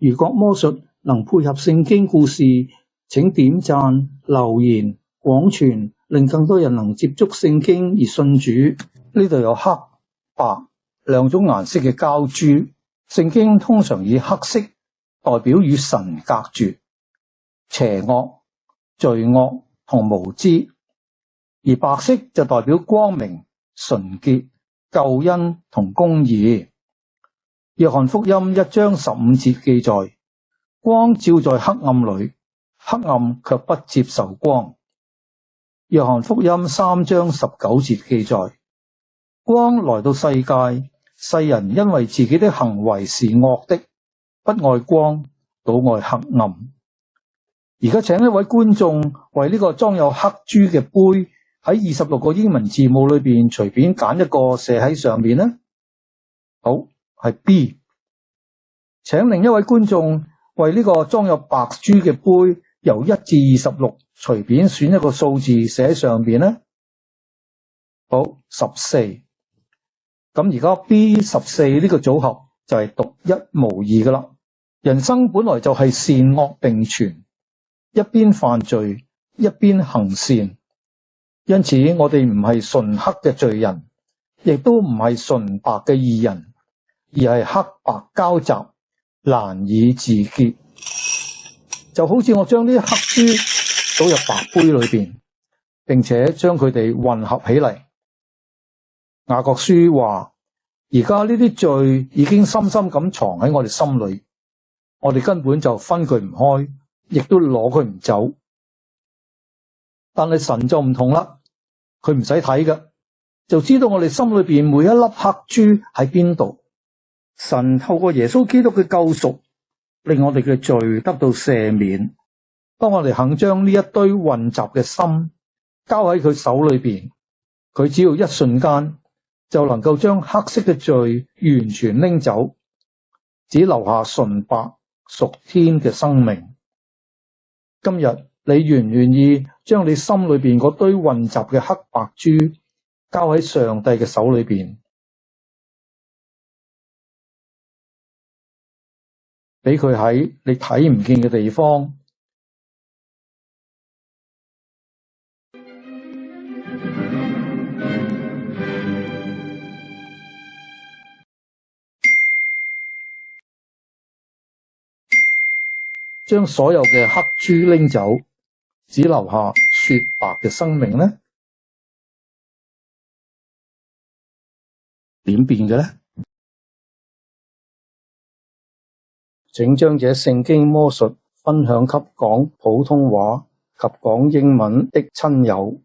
如果魔術能配合聖經故事，請點讚、留言、廣傳，令更多人能接觸聖經而信主。呢度有黑、白兩種顏色嘅膠珠。聖經通常以黑色代表與神隔絕、邪惡、罪惡同無知，而白色就代表光明、純潔、救恩同公義。約翰福音1章15節記載，光照在黑暗裏，黑暗卻不接受光。約翰福音3章19節記載，光來到世界，世人因為自己的行為是惡的，不愛光，倒愛黑暗。而家請一位觀眾為呢個裝有黑珠嘅杯喺26個英文字母裏邊隨便揀一個寫喺上面呢？好，係 B。請另一位觀眾為呢個裝有白珠嘅杯由1至26隨便選一個數字寫喺上面呢？好，14。咁而家 B14 呢個組合就係獨一無二噶啦。人生本來就係善惡並存，一邊犯罪，一邊行善。因此我哋唔係純黑嘅罪人，亦都唔係純白嘅義人，而係黑白交集，難以自潔。就好似我將呢啲黑珠倒入白杯裏邊，並且將佢哋混合起嚟。雅各書話，而家呢啲罪已經深深咁藏喺我哋心裏，我哋根本就分佢唔開，亦都攞佢唔走。但係神就唔同啦，佢唔使睇㗎，就知道我哋心裏邊每一粒黑珠喺邊度。神透過耶穌基督嘅救贖，令我哋嘅罪得到赦免。當我哋肯將呢一堆混雜嘅心交喺佢手裏邊，佢只要一瞬間就能夠將黑色嘅罪完全拎走，只留下純白屬天嘅生命。今日你願唔願意將你心裏邊嗰堆混雜嘅黑白珠交喺上帝嘅手裏邊，俾佢喺你睇唔見嘅地方，將所有嘅黑珠拎走，只留下雪白嘅生命呢？點變嘅呢？請將這聖經魔術分享給講普通話及講英文的親友。